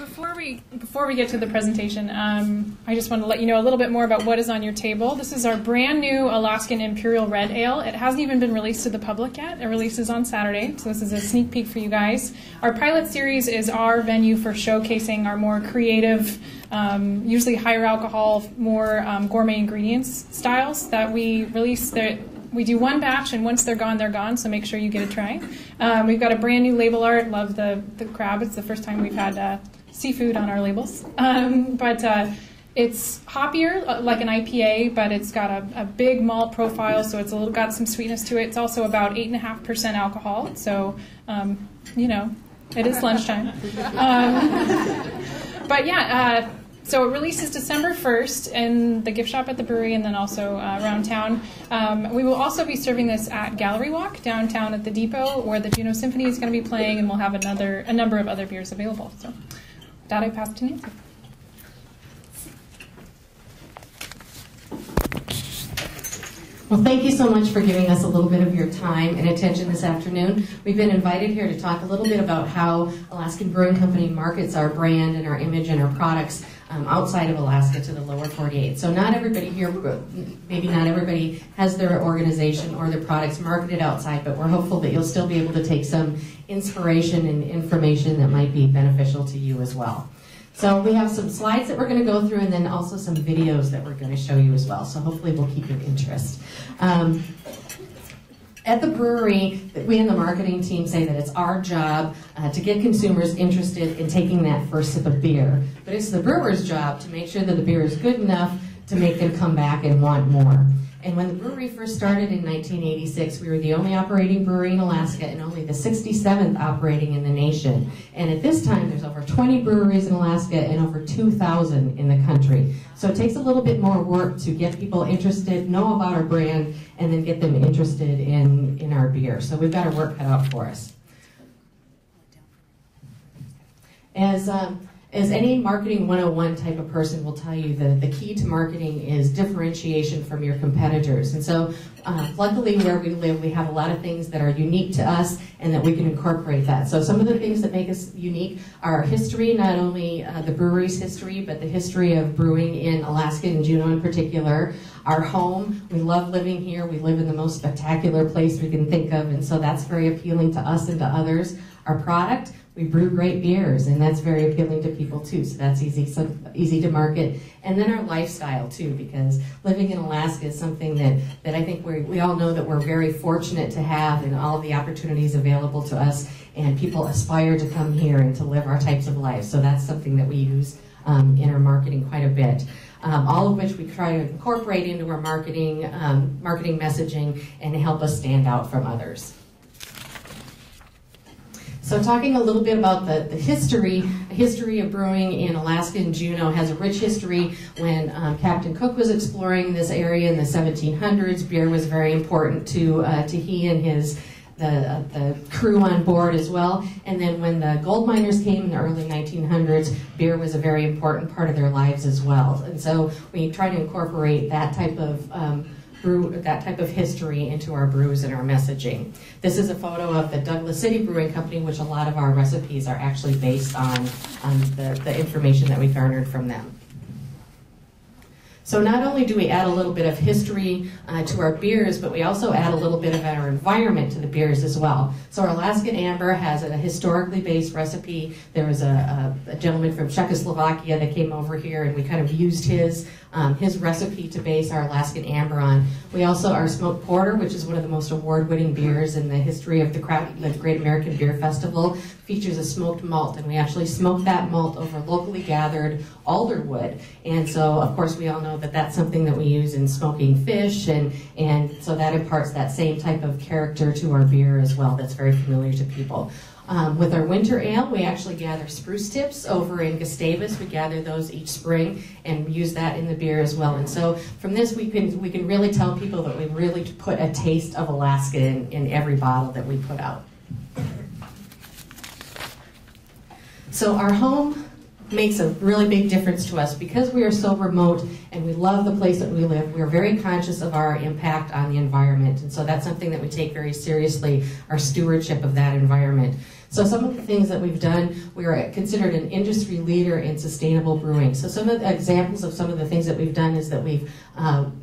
before we get to the presentation, I just want to let you know a little bit more about what is on your table. This is our brand new Alaskan Imperial Red Ale. It hasn't even been released to the public yet. It releases on Saturday, so this is a sneak peek for you guys. Our pilot series is our venue for showcasing our more creative, usually higher alcohol, more gourmet ingredients styles that we release. We do one batch, and once they're gone, so make sure you get a try. We've got a brand new label art. Love the crab. It's the first time we've had seafood on our labels. It's hoppier, like an IPA, but it's got a big malt profile, so it's got some sweetness to it. It's also about 8.5% alcohol, so, you know, it is lunchtime. But yeah, so it releases December 1st in the gift shop at the brewery and then also around town. We will also be serving this at Gallery Walk downtown at the depot where the Juneau Symphony is going to be playing, and we'll have a number of other beers available. So with that, I pass it to Nancy. Well, thank you so much for giving us a little bit of your time and attention this afternoon. We've been invited here to talk a little bit about how Alaskan Brewing Company markets our brand and our image and our products outside of Alaska to the lower 48. So not everybody here, maybe not everybody has their organization or their products marketed outside, but we're hopeful that you'll still be able to take some inspiration and information that might be beneficial to you as well. So we have some slides that we're going to go through and then also some videos that we're going to show you as well. So hopefully we'll keep your interest. At the brewery, we in the marketing team say that it's our job to get consumers interested in taking that first sip of beer. But it's the brewer's job to make sure that the beer is good enough to make them come back and want more. And when the brewery first started in 1986, we were the only operating brewery in Alaska and only the 67th operating in the nation. And at this time, there's over 20 breweries in Alaska and over 2,000 in the country. So it takes a little bit more work to get people interested, know about our brand, and then get them interested in our beer. So we've got our work cut out for us. As any marketing 101 type of person will tell you, the key to marketing is differentiation from your competitors. And so luckily where we live, we have a lot of things that are unique to us and that we can incorporate that. So some of the things that make us unique are our history, not only the brewery's history, but the history of brewing in Alaska and Juneau in particular. Our home, we love living here. We live in the most spectacular place we can think of, and so that's very appealing to us and to others. Our product, we brew great beers, and that's very appealing to people too, so that's easy to market. And then our lifestyle too, because living in Alaska is something that I think we all know that we're very fortunate to have, and all of the opportunities available to us, and people aspire to come here and to live our types of lives. So that's something that we use in our marketing quite a bit. All of which we try to incorporate into our marketing messaging and help us stand out from others. So talking a little bit about the history of brewing in Alaska and Juneau has a rich history. When Captain Cook was exploring this area in the 1700s, beer was very important to he and the crew on board as well. And then when the gold miners came in the early 1900s, beer was a very important part of their lives as well. And so we try to incorporate that type of history into our brews and our messaging. This is a photo of the Douglas City Brewing Company, which a lot of our recipes are actually based on the information that we garnered from them. So not only do we add a little bit of history to our beers, but we also add a little bit of our environment to the beers as well. So our Alaskan Amber has a historically based recipe. There was a gentleman from Czechoslovakia that came over here, and we kind of used his recipe to base our Alaskan Amber on. We also, our smoked porter, which is one of the most award-winning beers in the history of the Great American Beer Festival, features a smoked malt, and we actually smoke that malt over locally gathered alder wood. And so, of course, we all know that that's something that we use in smoking fish, and so that imparts that same type of character to our beer as well that's very familiar to people. With our winter ale, we actually gather spruce tips over in Gustavus. We gather those each spring and use that in the beer as well. And so from this, we can really tell people that we really put a taste of Alaska in every bottle that we put out. So our home makes a really big difference to us because we are so remote and we love the place that we live. We're very conscious of our impact on the environment, and so that's something that we take very seriously, our stewardship of that environment. So some of the things that we've done, we are considered an industry leader in sustainable brewing. So some of the examples of some of the things that we've done is that we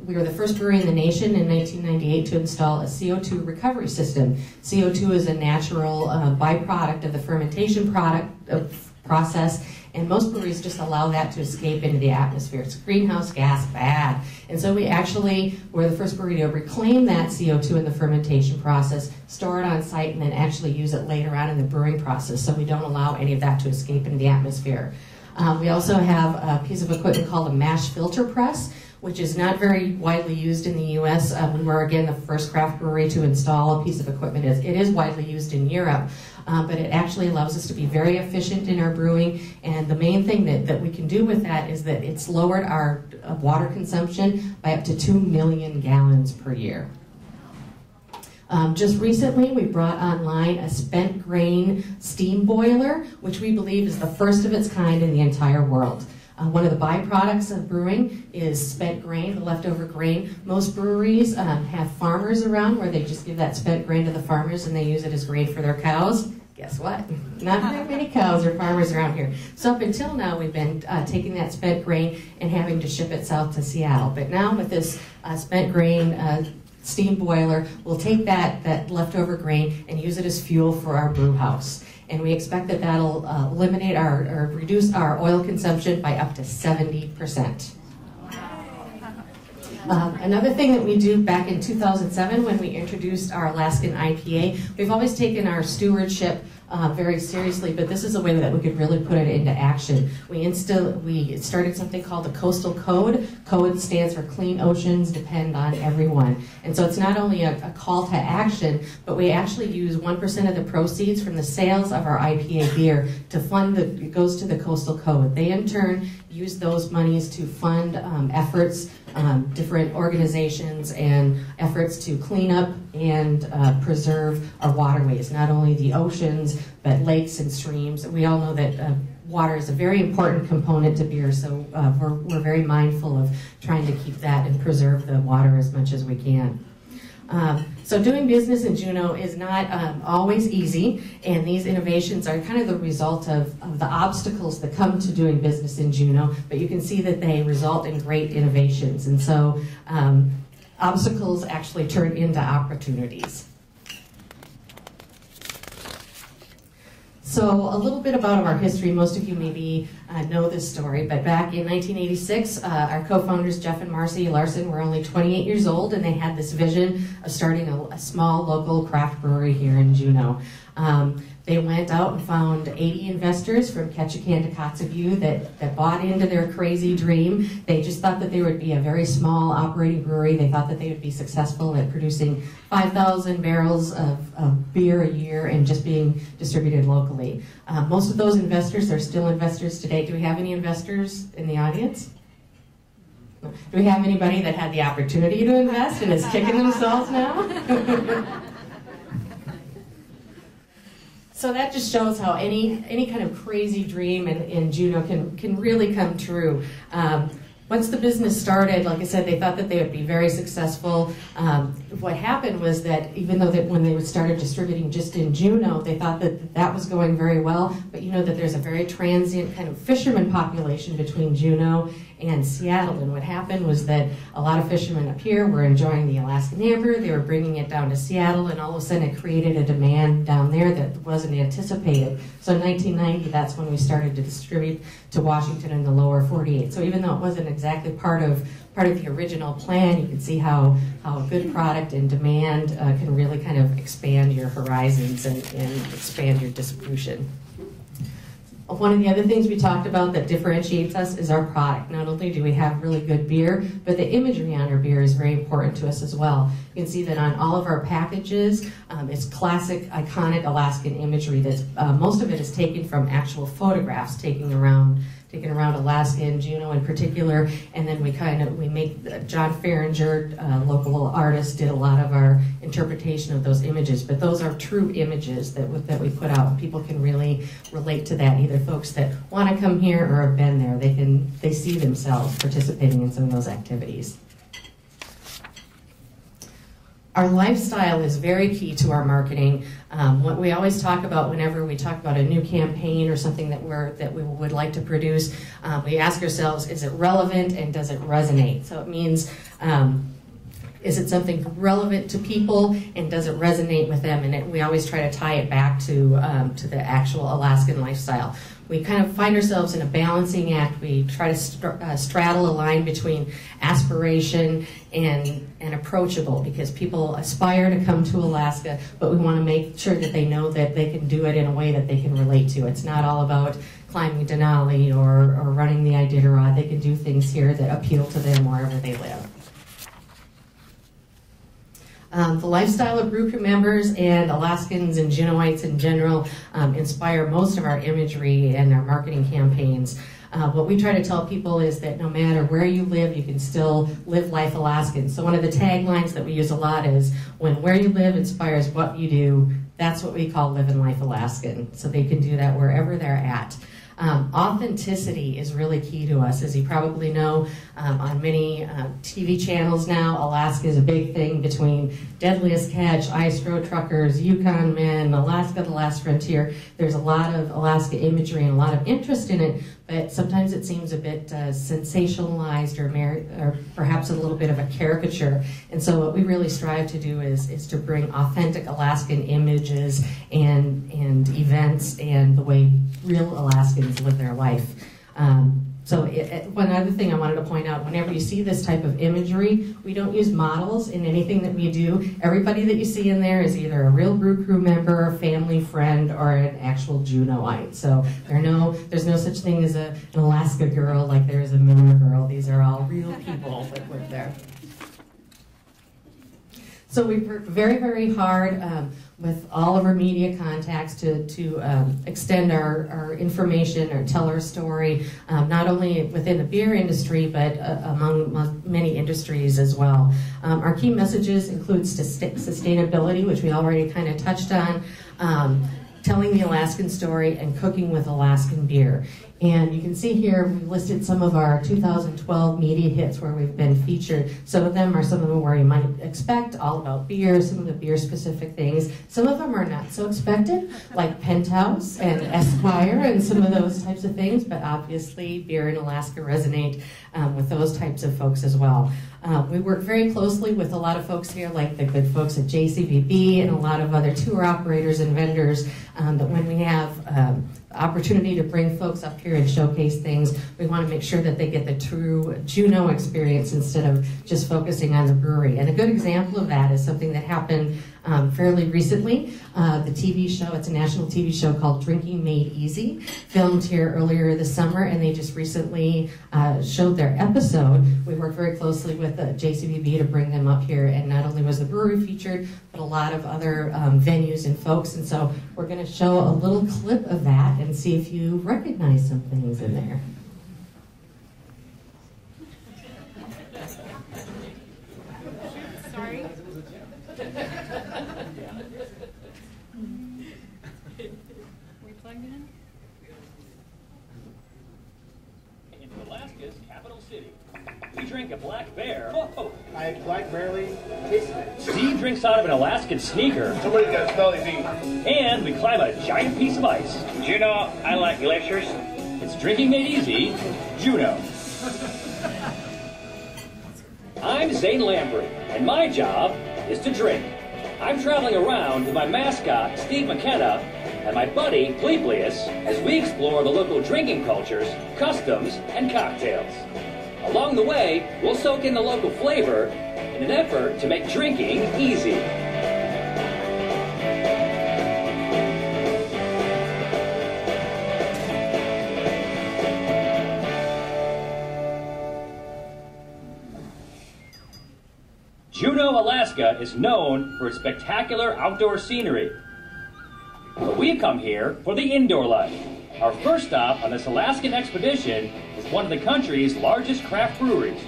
were the first brewery in the nation in 1998 to install a CO2 recovery system. CO2 is a natural byproduct of the fermentation process, and most breweries just allow that to escape into the atmosphere. It's a greenhouse gas, bad. And so we actually were the first brewery to reclaim that CO2 in the fermentation process, store it on site, and then actually use it later on in the brewing process, so we don't allow any of that to escape into the atmosphere. We also have a piece of equipment called a mash filter press, which is not very widely used in the U.S. We were, again, the first craft brewery to install a piece of equipment. It is widely used in Europe, but it actually allows us to be very efficient in our brewing. And the main thing that we can do with that is that it's lowered our water consumption by up to 2 million gallons per year. Just recently, we brought online a spent grain steam boiler, which we believe is the first of its kind in the entire world. One of the byproducts of brewing is spent grain, the leftover grain. Most breweries have farmers around where they just give that spent grain to the farmers and they use it as grain for their cows. Guess what? Not very many cows or farmers around here. So up until now, we've been taking that spent grain and having to ship it south to Seattle. But now with this spent grain steam boiler, we'll take that leftover grain and use it as fuel for our brew house. And we expect that that'll eliminate or reduce our oil consumption by up to 70%. Another thing that we do back in 2007 when we introduced our Alaskan IPA, we've always taken our stewardship very seriously, but this is a way that we could really put it into action. We started something called the Coastal Code. Code stands for Clean Oceans Depend on Everyone. And so it's not only a call to action, but we actually use 1% of the proceeds from the sales of our IPA beer to fund it goes to the Coastal Code. They in turn use those monies to fund efforts, different organizations and efforts to clean up and preserve our waterways, not only the oceans, but lakes and streams. We all know that water is a very important component to beer, so we're very mindful of trying to keep that and preserve the water as much as we can. So doing business in Juneau is not always easy, and these innovations are kind of the result of the obstacles that come to doing business in Juneau, but you can see that they result in great innovations. And so obstacles actually turn into opportunities. So a little bit about our history. Most of you maybe know this story, but back in 1986, our co-founders Jeff and Marcy Larson were only 28 years old, and they had this vision of starting a small local craft brewery here in Juneau. They went out and found 80 investors from Ketchikan to Kotzebue that bought into their crazy dream. They just thought that they would be a very small operating brewery. They thought that they would be successful at producing 5,000 barrels of beer a year and just being distributed locally. Most of those investors are still investors today. Do we have any investors in the audience? Do we have anybody that had the opportunity to invest and is kicking themselves now? So that just shows how any kind of crazy dream in Juneau can really come true. Once the business started, like I said, they thought that they would be very successful. What happened was that even though when they started distributing just in Juneau, they thought that was going very well, but you know that there's a very transient kind of fisherman population between Juneau and Seattle. And what happened was that a lot of fishermen up here were enjoying the Alaskan amber. They were bringing it down to Seattle, and all of a sudden it created a demand down there that wasn't anticipated. So in 1990, that's when we started to distribute to Washington and the lower 48. So even though it wasn't exactly part of the original plan, you can see how a good product and demand can really kind of expand your horizons and expand your distribution. One of the other things we talked about that differentiates us is our product. Not only do we have really good beer, but the imagery on our beer is very important to us as well. You can see that on all of our packages, it's classic, iconic Alaskan imagery. That's most of it is taken from actual photographs taken around Alaska and Juneau in particular, and then we make John Farringer, local artist, did a lot of our interpretation of those images. But those are true images that we put out. People can really relate to that. Either folks that want to come here or have been there, they see themselves participating in some of those activities. Our lifestyle is very key to our marketing. What we always talk about whenever we talk about a new campaign or something that we would like to produce, we ask ourselves, is it relevant and does it resonate? So it means, is it something relevant to people and does it resonate with them? And we always try to tie it back to the actual Alaskan lifestyle. We kind of find ourselves in a balancing act. We try to straddle a line between aspiration and approachable, because people aspire to come to Alaska, but we want to make sure that they know that they can do it in a way that they can relate to. It's not all about climbing Denali or running the Iditarod. They can do things here that appeal to them wherever they live. The lifestyle of brew crew members and Alaskans and Juneauites in general inspire most of our imagery and our marketing campaigns. What we try to tell people is that no matter where you live, you can still live life Alaskan. So one of the taglines that we use a lot is, when where you live inspires what you do, that's what we call living life Alaskan. So they can do that wherever they're at. Authenticity is really key to us. As you probably know, on many TV channels now, Alaska is a big thing between Deadliest Catch, Ice Road Truckers, Yukon Men, Alaska the Last Frontier. There's a lot of Alaska imagery and a lot of interest in it, but sometimes it seems a bit sensationalized or perhaps a little bit of a caricature. And so what we really strive to do is to bring authentic Alaskan images and events and the way real Alaskans live their life. So one other thing I wanted to point out, whenever you see this type of imagery, we don't use models in anything that we do. Everybody that you see in there is either a real brew crew member, family, friend, or an actual Juneauite. So there's no such thing as an Alaska girl like there is a Miller girl. These are all real people that live there. So we work very, very hard with all of our media contacts to extend our information or tell our story, not only within the beer industry, but among many industries as well. Our key messages include sustainability, which we already kind of touched on, telling the Alaskan story, and cooking with Alaskan beer. And you can see here, we've listed some of our 2012 media hits where we've been featured. Some of them where you might expect, all about beer, some of the beer-specific things. Some of them are not so expected, like Penthouse and Esquire and some of those types of things, but obviously beer in Alaska resonate with those types of folks as well. We work very closely with a lot of folks here, like the good folks at JCBB and a lot of other tour operators and vendors, that when we have opportunity to bring folks up here and showcase things, we want to make sure that they get the true Juneau experience instead of just focusing on the brewery. And a good example of that is something that happened fairly recently. The TV show, it's a national TV show called Drinking Made Easy, filmed here earlier this summer, and they just recently showed their episode. We worked very closely with JCBB to bring them up here, and not only was the brewery featured, but a lot of other venues and folks. And so we're going to show a little clip of that and see if you recognize some things in there. Sorry. We plugged in? In Alaska's capital city, we drink a black bear. Whoa. I black barely tasted it. Steve drinks out of an Alaskan sneaker. Somebody's got a smelly feet. And we climb a giant piece of ice. Juneau, I like glaciers. It's Drinking Made Easy, Juneau. I'm Zane Lamprey, and my job is to drink. I'm traveling around with my mascot, Steve McKenna, and my buddy, Cleplius, as we explore the local drinking cultures, customs, and cocktails. Along the way, we'll soak in the local flavor in an effort to make drinking easy. Juneau, Alaska is known for its spectacular outdoor scenery. But we come here for the indoor life. Our first stop on this Alaskan expedition is one of the country's largest craft breweries.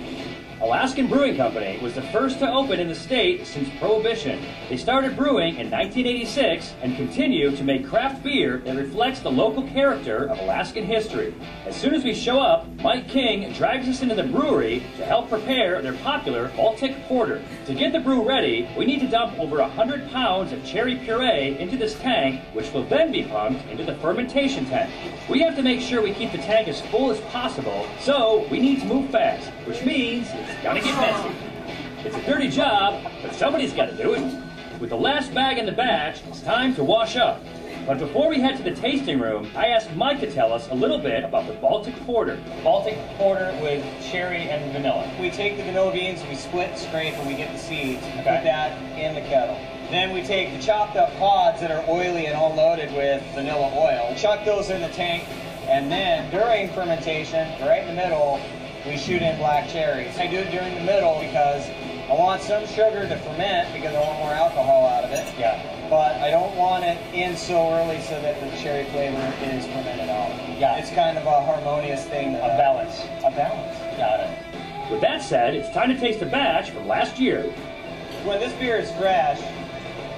Alaskan Brewing Company was the first to open in the state since Prohibition. They started brewing in 1986 and continue to make craft beer that reflects the local character of Alaskan history. As soon as we show up, Mike King drags us into the brewery to help prepare their popular Baltic Porter. To get the brew ready, we need to dump over 100 pounds of cherry puree into this tank, which will then be pumped into the fermentation tank. We have to make sure we keep the tank as full as possible, so we need to move fast, which means it's gonna get messy. It's a dirty job, but somebody's gotta do it. With the last bag in the batch, it's time to wash up. But before we head to the tasting room, I asked Mike to tell us a little bit about the Baltic Porter. Baltic Porter with cherry and vanilla. We take the vanilla beans, we split and scrape, and we get the seeds. And put that in the kettle. Then we take the chopped up pods that are oily and all loaded with vanilla oil, chuck those in the tank, and then during fermentation, right in the middle, we shoot in black cherries. I do it during the middle because I want some sugar to ferment because I want more alcohol out of it. Yeah. But I don't want it in so early so that the cherry flavor is fermented out. Yeah. It's kind of a harmonious thing. A balance. A balance. Got it. With that said, it's time to taste the batch from last year. When this beer is fresh,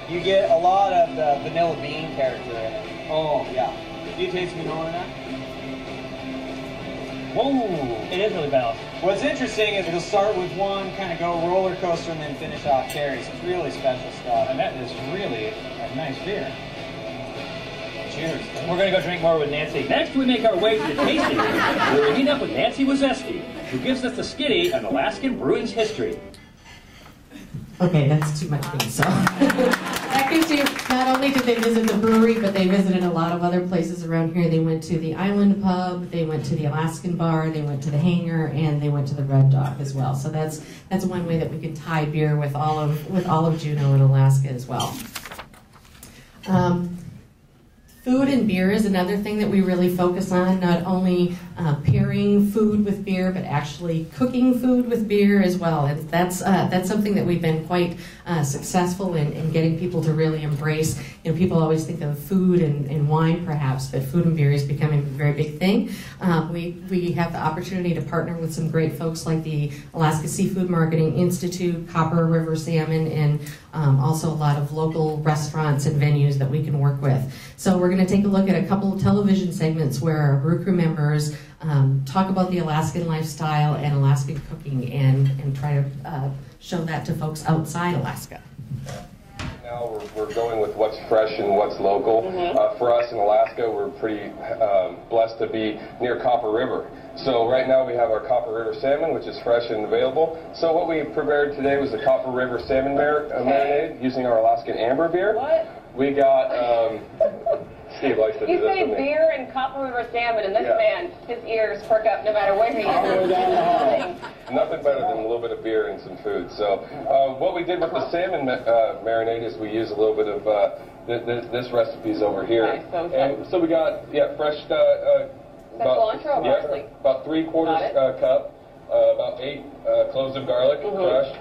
you get a lot of the vanilla bean character in it. Oh, yeah. Do you taste vanilla in that? Whoa, it is really balanced. What's interesting is it'll start with one, kind of go roller coaster, and then finish off cherries. It's really special stuff. And that is really a nice beer. Cheers. We're going to go drink more with Nancy. Next, we make our way to the tasting room, where we meet up with Nancy Woizeschke, who gives us the skitty on Alaskan brewing's history. Okay, that's too much for me. So that gives you, not only did they visit the brewery, but they visited a lot of other places around here. They went to the Island Pub, they went to the Alaskan Bar, they went to the Hangar, and they went to the Red Dog as well. So that's one way that we can tie beer with all of Juneau and Alaska as well. Food and beer is another thing that we really focus on, not only pairing food with beer, but actually cooking food with beer as well. And that's something that we've been quite successful in getting people to really embrace. You know, people always think of food and wine perhaps, but food and beer is becoming a very big thing. We have the opportunity to partner with some great folks like the Alaska Seafood Marketing Institute, Copper River Salmon, and also a lot of local restaurants and venues that we can work with. So we're going to take a look at a couple of television segments where our brew crew members talk about the Alaskan lifestyle and Alaskan cooking and try to show that to folks outside Alaska. Now we're going with what's fresh and what's local. For us in Alaska, we're pretty blessed to be near Copper River. So right now we have our Copper River salmon, which is fresh and available. So what we prepared today was the Copper River salmon marinade using our Alaskan amber beer. What? We got, Steve likes to do You this say with me. beer and Copper River salmon, and this Yeah. man, his ears perk up no matter where he is. Nothing better than a little bit of beer and some food. So what we did with the salmon marinade is we used a little bit of this recipe's over here. Nice, so and so we got fresh cilantro or parsley? about 3/4 cup, about 8 cloves of garlic crushed,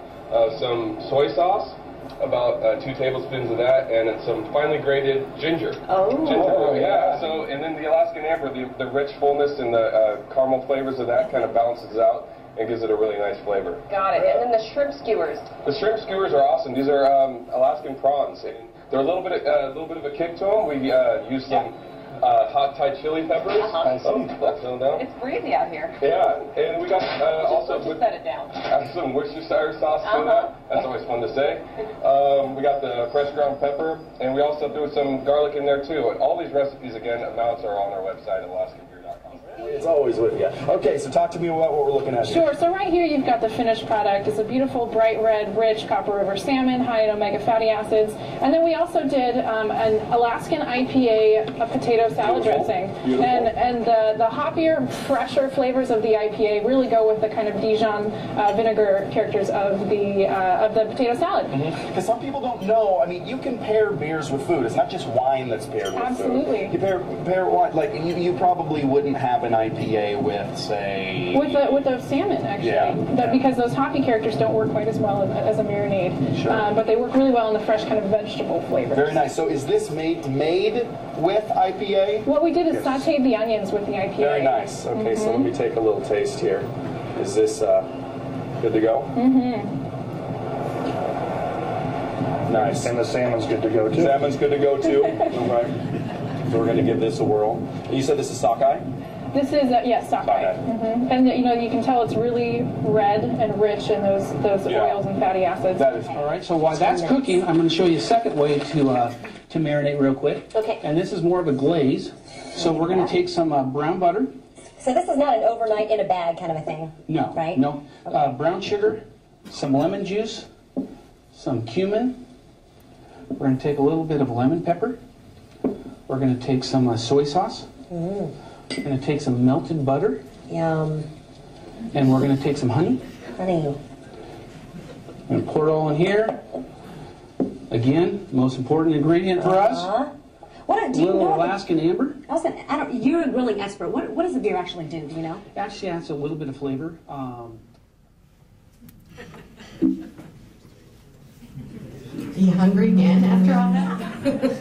some soy sauce, about 2 tablespoons of that, and some finely grated ginger. Oh. Ginger, yeah. So, and then the Alaskan amber, the rich fullness and the caramel flavors of that kind of balances out and gives it a really nice flavor. Got it. And then the shrimp skewers. The shrimp skewers are awesome. These are Alaskan prawns, and they're a little bit of a kick to them. We use some hot Thai chili peppers. Let's throw them down. It's breezy out here. Yeah, and we got also Just set it down. some Worcestershire sauce in that. That's always fun to say. We got the fresh ground pepper, and we also threw some garlic in there too. And all these recipes, again, amounts are on our website at AlaskanBeer.com. It's always with you. Okay, so talk to me about what we're looking at here. Sure. So right here you've got the finished product. It's a beautiful, bright red, rich Copper River salmon, high in omega fatty acids. And then we also did an Alaskan IPA potato salad dressing. Beautiful. And the hoppier, fresher flavors of the IPA really go with the kind of Dijon vinegar characters of the potato salad. Because some people don't know, I mean, you can pair beers with food. It's not just wine that's paired with Absolutely. food. You pair wine, like you probably wouldn't have an IPA with, say... With the salmon, actually. Yeah. Because those hoppy characters don't work quite as well as a marinade. Sure. But they work really well in the fresh kind of vegetable flavors. Very nice. So is this made with IPA? What we did is sauteed the onions with the IPA. Very nice. Okay, so let me take a little taste here. Is this... Good to go? Nice. And the salmon's good to go too. Salmon's good to go too. Okay. So we're going to give this a whirl. You said this is sockeye? This is, yes, sockeye. And you know, you can tell it's really red and rich in those oils and fatty acids. That is. All right, so while that's cooking, I'm going to show you a second way to marinate real quick. Okay. And this is more of a glaze. So we're going to take some brown butter. So this is not an overnight in a bag kind of a thing? No. Right? No. Brown sugar, some lemon juice, some cumin. We're going to take a little bit of lemon pepper. We're going to take some soy sauce. We're going to take some melted butter. Yum. And we're going to take some honey. Honey. And pour it all in here. Again, most important ingredient for us. What do A you little know? Alaskan amber. You're a grilling expert. What does the beer actually do? Do you know? Actually adds a little bit of flavor. Are you hungry again after all that?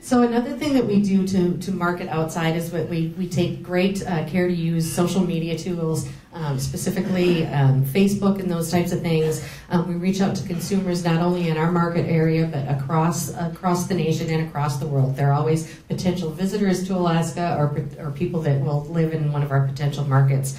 So another thing that we do to market outside is that we take great care to use social media tools, specifically Facebook and those types of things. We reach out to consumers not only in our market area but across the nation and across the world. There are always potential visitors to Alaska or people that will live in one of our potential markets.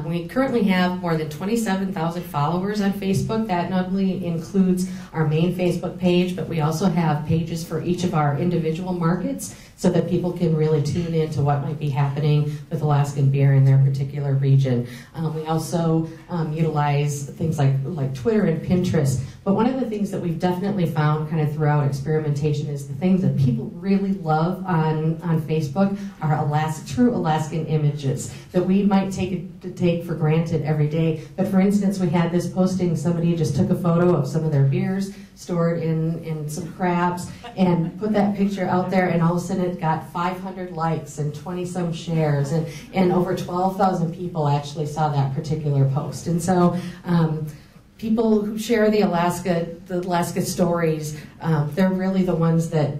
We currently have more than 27,000 followers on Facebook. That not only includes our main Facebook page, but we also have pages for each of our individual markets so that people can really tune in to what might be happening with Alaskan beer in their particular region. We also utilize things like Twitter and Pinterest. But one of the things that we've definitely found kind of throughout experimentation is the things that people really love on Facebook are true Alaskan images that we might take for granted every day. But for instance, we had this posting, somebody just took a photo of some of their beers stored in some crabs and put that picture out there, and all of a sudden it got 500 likes and 20-some shares, and over 12,000 people actually saw that particular post. And so people who share the Alaska stories, they're really the ones that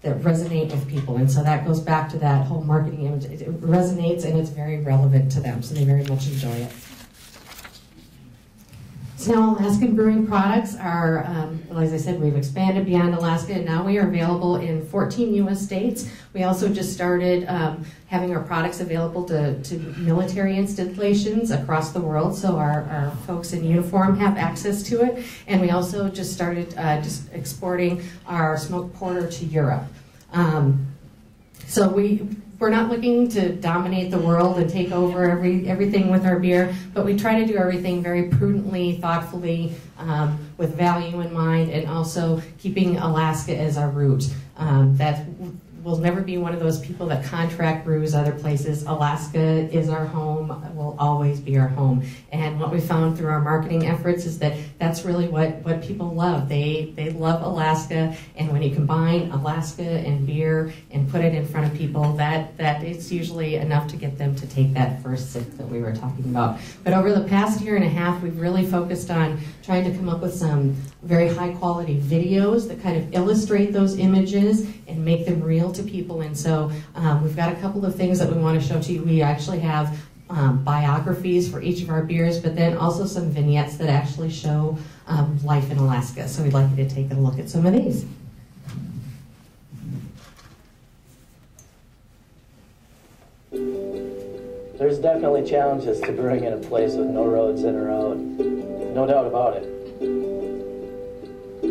resonate with people. And so that goes back to that whole marketing image. It resonates and it's very relevant to them, so they very much enjoy it. So now Alaskan Brewing products are, as I said, we've expanded beyond Alaska, and now we are available in 14 U.S. states. We also just started having our products available to military installations across the world, so our folks in uniform have access to it. And we also just started just exporting our smoked porter to Europe. So we're not looking to dominate the world and take over everything with our beer, but we try to do everything very prudently, thoughtfully, with value in mind, and also keeping Alaska as our root. That we'll never be one of those people that contract brews other places. Alaska is our home, will always be our home. And what we found through our marketing efforts is that that's really what people love. They love Alaska, and when you combine Alaska and beer and put it in front of people, that it's usually enough to get them to take that first sip that we were talking about. But over the past year and a half, we've really focused on trying to come up with some very high quality videos that kind of illustrate those images and make them real to people. And so we've got a couple of things that we want to show to you. We actually have biographies for each of our beers, but then also some vignettes that actually show life in Alaska. So we'd like you to take a look at some of these. There's definitely challenges to brewing in a place with no roads in or out. No doubt about it.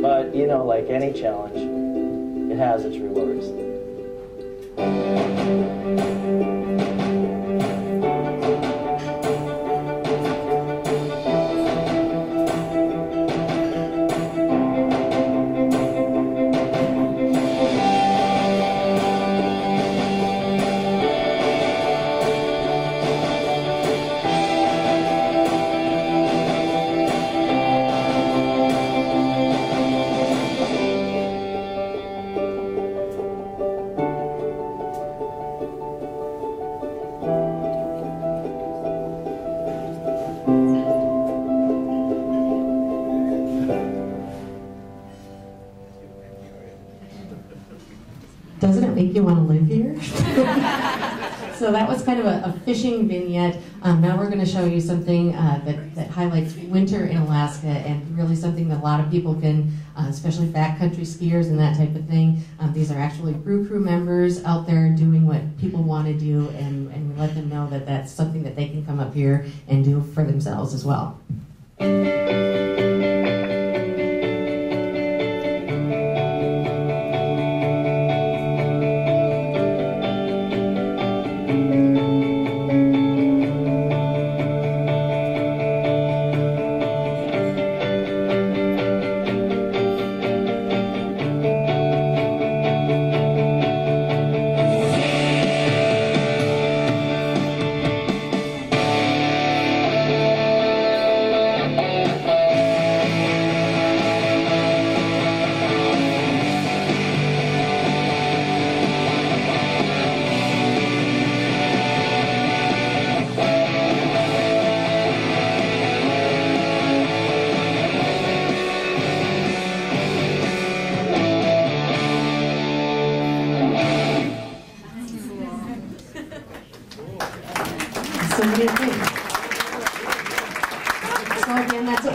But, you know, like any challenge, it has its rewards. So that was kind of a fishing vignette. Now we're going to show you something that highlights winter in Alaska, and really something that a lot of people can, especially backcountry skiers and that type of thing. These are actually brew crew members out there doing what people want to do, and we let them know that that's something that they can come up here and do for themselves as well.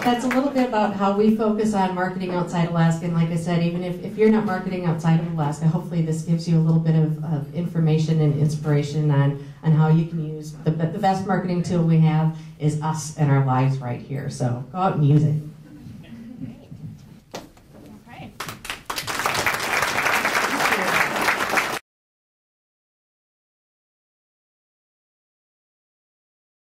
That's a little bit about how we focus on marketing outside Alaska. And like I said, even if you're not marketing outside of Alaska, hopefully this gives you a little bit of information and inspiration on how you can use the best marketing tool we have is us and our lives right here. So go out and use it.